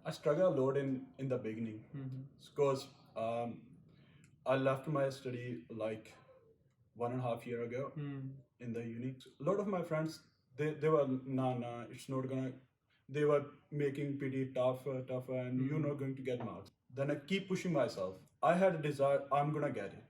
I struggled a lot in the beginning because I left my study like 1.5 year ago in the uni. A lot of my friends they were nah, it's not gonna. They were making pretty tougher, and you're not going to get marks. Then I keep pushing myself. I had a desire. I'm gonna get it.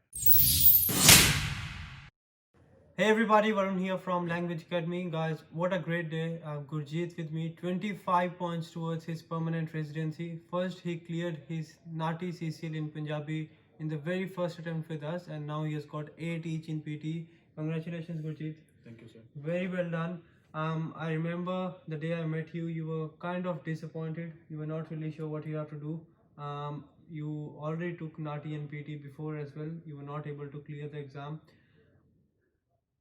Hey everybody, Varun here from Language Academy. Guys, what a great day. Gurjeet with me, 25 points towards his permanent residency. First, he cleared his Nati CCL in Punjabi in the very first attempt with us, and now he has got 8 each in PT. Congratulations, Gurjeet. Thank you, sir. Very well done. I remember the day I met you, you were kind of disappointed. You were not really sure what you have to do. You already took Nati and PT before as well. You were not able to clear the exam.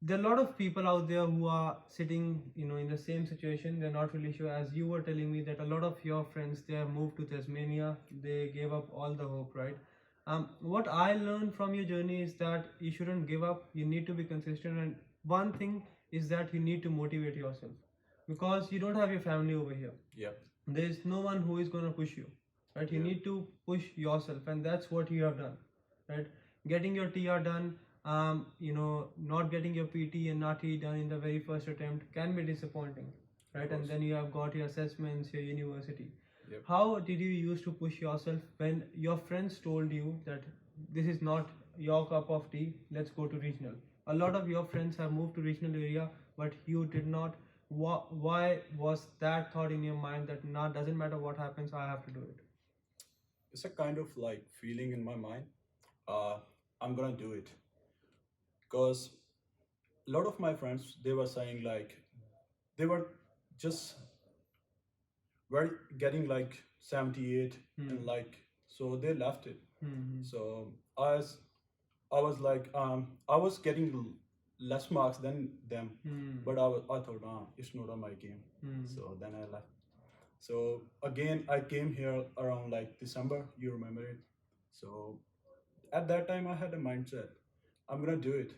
There are a lot of people out there who are sitting in the same situation. They're not really sure, as you were telling me that a lot of your friends, they have moved to Tasmania, they gave up all the hope, right? What I learned from your journey is that you shouldn't give up. You need to be consistent, and one thing is that you need to motivate yourself, because you don't have your family over here. Yeah. There is no one who is going to push you, right? You Yeah. need to push yourself, and that's what you have done, right? Getting your TR done, not getting your PT and NATI done in the very first attempt can be disappointing, right? And then you have got your assessments, your university. Yep. How did you use to push yourself when your friends told you that this is not your cup of tea, let's go to regional? A lot of your friends have moved to regional area, but you did not. Why was that thought in your mind that not doesn't matter what happens, I have to do it? It's a kind of like feeling in my mind. Uh, I'm gonna do it because a lot of my friends they were saying like they were just were getting like 78 and like so they left it. So I was like I was getting less marks than them, but I thought it's not on my game. So then I left. So again I came here around like December, you remember it. So at that time I had a mindset, I'm gonna do it.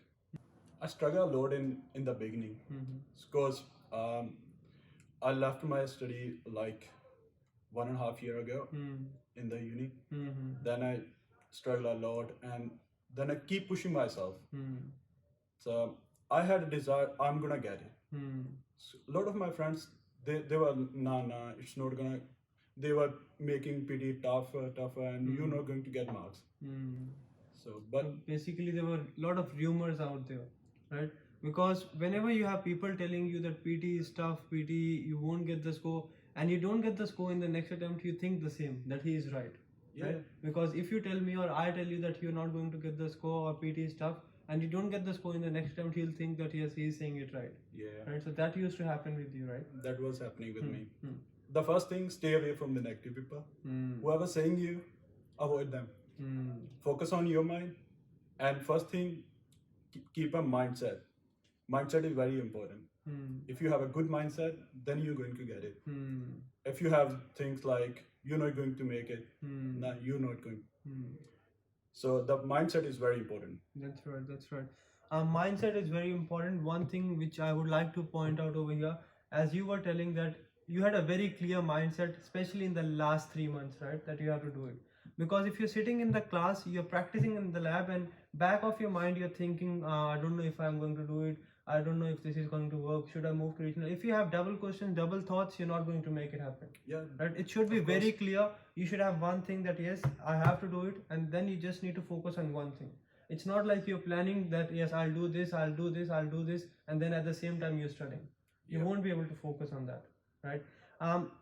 I struggled a lot in the beginning because I left my study like 1.5 year ago in the uni. Then I struggled a lot, and then I keep pushing myself. So I had a desire, I'm gonna get it. So a lot of my friends they were nah, it's not gonna. They were making pretty tougher, and you're not going to get marks. So, but So basically, there were a lot of rumors out there, right? Because whenever you have people telling you that PT is tough, PT, you won't get the score, and you don't get the score in the next attempt, you think the same, that he is right. yeah, Right? Because if you tell me or I tell you that you're not going to get the score or PT is tough, and you don't get the score in the next attempt, he'll think that yes, he's saying it right. yeah, Right? So that used to happen with you, right? that was happening with me. Hmm. The first thing, stay away from the negative people. Whoever saying you, avoid them. Focus on your mind, and first thing, keep a mindset. Mindset is very important. If you have a good mindset, then you're going to get it. If you have things like you're not going to make it, nah, you're not going. So the mindset is very important. That's right. That's right. Mindset is very important. One thing which I would like to point out over here, as you were telling that you had a very clear mindset, especially in the last 3 months, right? That you have to do it. Because if you're sitting in the class, you're practicing in the lab, and back of your mind, you're thinking, I don't know if I'm going to do it. I don't know if this is going to work. Should I move to regional? If you have double questions, double thoughts, you're not going to make it happen. Yeah. Right? It should be very clear. You should have one thing that yes, I have to do it, and then you just need to focus on one thing. It's not like you're planning that yes, I'll do this, I'll do this, I'll do this, and then at the same time you're studying. You won't be able to focus on that, right?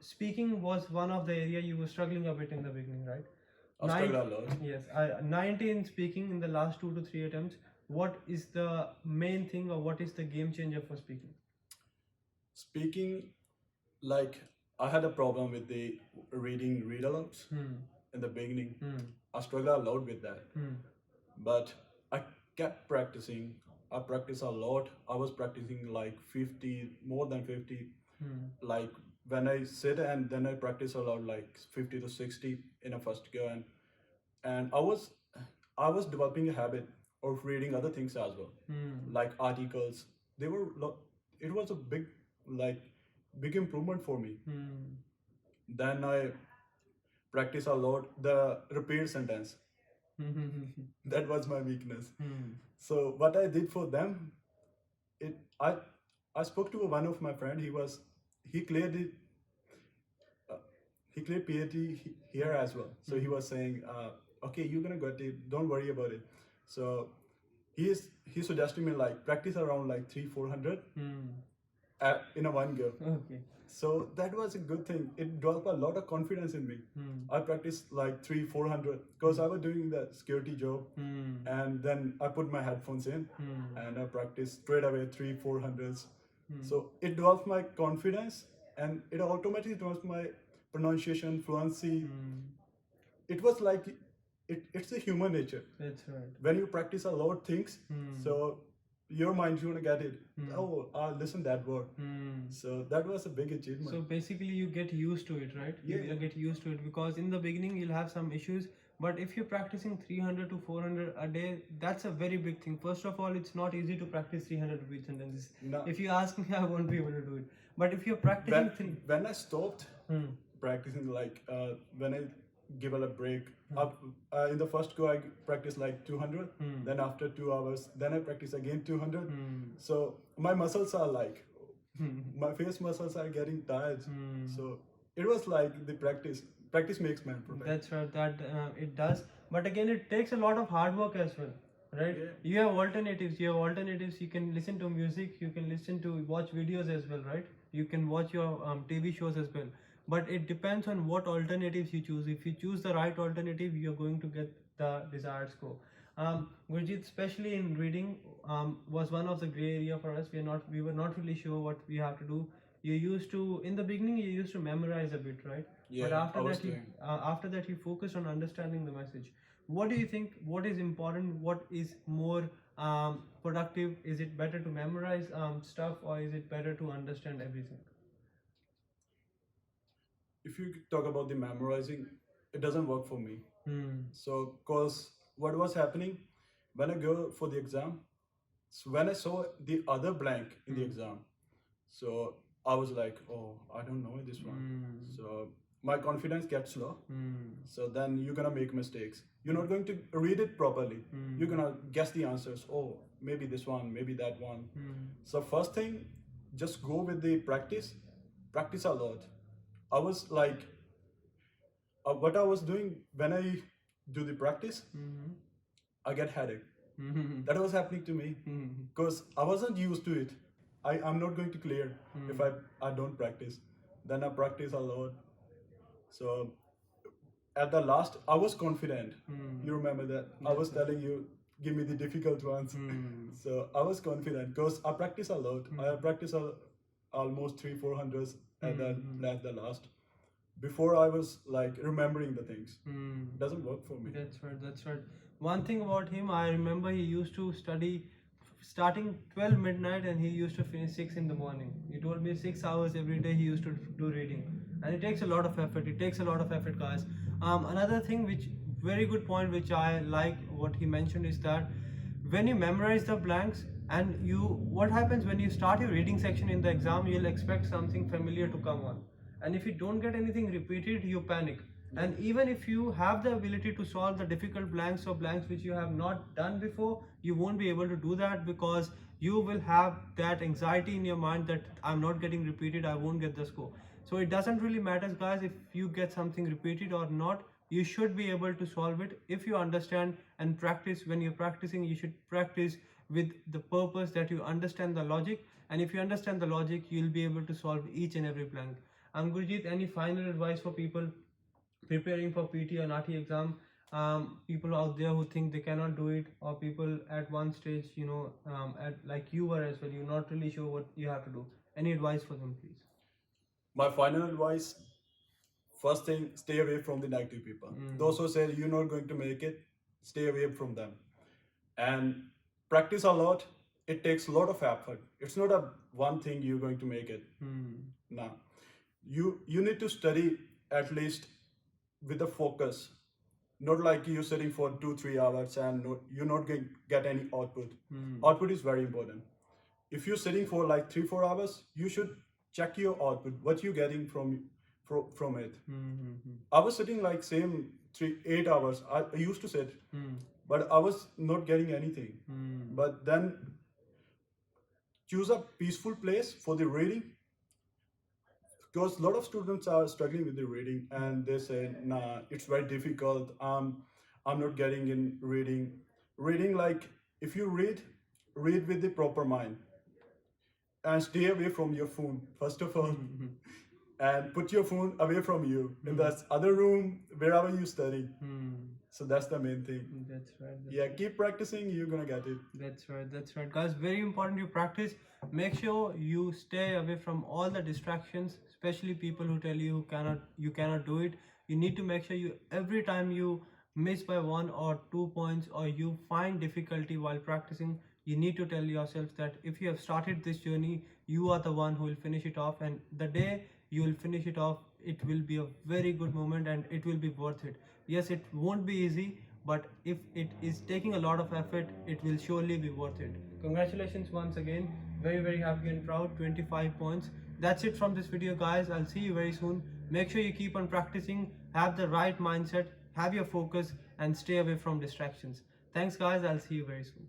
Speaking was one of the area you were struggling a bit in the beginning, right? I struggled a lot. Yes, 90 in speaking in the last 2 to 3 attempts. What is the main thing, or what is the game changer for speaking? Speaking, like I had a problem with the reading read alouds in the beginning. I struggled a lot with that. But I kept practicing. I practiced a lot. I was practicing like 50, more than 50. Like when I sit and then I practice a lot, like 50 to 60 in a first go, and I was developing a habit of reading other things as well, like articles. They were it was a big like big improvement for me. Then I practice a lot the repeat sentence. Hmm. That was my weakness. Hmm. So what I did for them, it I spoke to one of my friend. He cleared it. Uh, he cleared PhD here as well. So he Hmm. was saying, okay, you're gonna get it. Don't worry about it. So he suggested me like practice around like 300-400 Hmm. in a one go. Okay. So that was a good thing. It developed a lot of confidence in me. Hmm. I practiced like 300-400 because I was doing the security job, Hmm. and then I put my headphones in Hmm. and I practiced straight away 300-400s. Hmm. So it developed my confidence and it automatically developed my pronunciation, fluency. Hmm. It was like it's a human nature. That's right. When you practice a lot of things, Hmm. so your mind's gonna get it. Hmm. Oh, listen that word. Hmm. So that was a big achievement. So basically, you get used to it, right? Yeah, You yeah. get used to it because in the beginning you'll have some issues, but if you're practicing 300 to 400 a day, that's a very big thing. First of all, it's not easy to practice 300 repeat sentences. No. If you ask me, I won't be able to do it. But if you're practicing when, three, when I stopped hmm. practicing, like when I give it a break, in the first go I practiced like 200, Hmm. then after 2 hours, then I practice again 200. Hmm. So my muscles are like, Hmm. my face muscles are getting tired. Hmm. So it was like the practice. Practice makes man perfect. That's right. That it does, but again, it takes a lot of hard work as well, right? Yeah. You have alternatives. You have alternatives. You can listen to music. You can listen to watch videos as well, right? You can watch your TV shows as well. But it depends on what alternatives you choose. If you choose the right alternative, you're going to get the desired score. Gurjit, especially in reading, was one of the gray area for us. We were not really sure what we have to do. You used to, in the beginning, you used to memorize a bit, right? But Yeah, I was after that, you focus on understanding the message. What do you think? What is important? What is more productive? Is it better to memorize stuff, or is it better to understand everything? If you talk about the memorizing, it doesn't work for me. Hmm. So, cause what was happening when I go for the exam, so when I saw the other blank in the exam, so I was like, oh, I don't know this one. Hmm. So my confidence gets low. Hmm. So then you're gonna make mistakes. You're not going to read it properly. You're gonna guess the answers. Oh, maybe this one, maybe that one. Hmm. So first thing, just go with the practice. Practice a lot. I was like, what I was doing when I do the practice, Hmm. I get headache. Hmm. That was happening to me Hmm. because I wasn't used to it. I'm not going to clear if I don't practice. Then I practice a lot. So at the last, I was confident. You remember that? I was telling you, give me the difficult ones. So I was confident because I practice a lot. I practice almost 300-400 at the last. Before I was like remembering the things. Doesn't work for me. That's right. That's right. One thing about him, I remember he used to study starting 12 midnight and he used to finish 6 in the morning. He told me 6 hours every day he used to do reading. And it takes a lot of effort. It takes a lot of effort, guys. Another thing which, very good point, which I like what he mentioned is that when you memorize the blanks and what happens when you start your reading section in the exam, you'll expect something familiar to come on. And if you don't get anything repeated, you panic. And even if you have the ability to solve the difficult blanks or blanks which you have not done before, you won't be able to do that because you will have that anxiety in your mind that I'm not getting repeated, I won't get the score. So it doesn't really matter, guys, if you get something repeated or not. You should be able to solve it if you understand and practice. When you're practicing, you should practice with the purpose that you understand the logic. And if you understand the logic, you'll be able to solve each and every blank. Gurjeet, any final advice for people preparing for PT or NATI exam, people out there who think they cannot do it, or people at one stage, at like you were as well, you're not really sure what you have to do. Any advice for them, please? My final advice, first thing, stay away from the negative people. Those who say you're not going to make it, stay away from them. And practice a lot. It takes a lot of effort. It's not a one thing you're going to make it. No. You need to study at least with a focus. Not like you're sitting for 2-3 hours and you're not going to get any output. Output is very important. If you're sitting for like 3-4 hours, you should check your output, what you're getting from it. Mm-hmm. I was sitting like same 8 hours. I used to sit, but I was not getting anything. But then choose a peaceful place for the reading, because a lot of students are struggling with the reading and they say, nah, it's very difficult. I'm not getting in reading. Reading, like, if you read with the proper mind and stay away from your phone first of all, and put your phone away from you in that other room wherever you study. So that's the main thing. That's right. Yeah, keep practicing, you're gonna get it. That's right. That's right, guys. Very important you practice. Make sure you stay away from all the distractions, especially people who tell you cannot do it. You need to make sure you every time you miss by 1 or 2 points or you find difficulty while practicing, you need to tell yourself that if you have started this journey, you are the one who will finish it off, and the day you will finish it off, it will be a very good moment and it will be worth it. Yes, it won't be easy, but if it is taking a lot of effort, it will surely be worth it. Congratulations once again. Very, very happy and proud. 25 points. That's it from this video, guys. I'll see you very soon. Make sure you keep on practicing, have the right mindset, have your focus, and stay away from distractions. Thanks, guys. I'll see you very soon.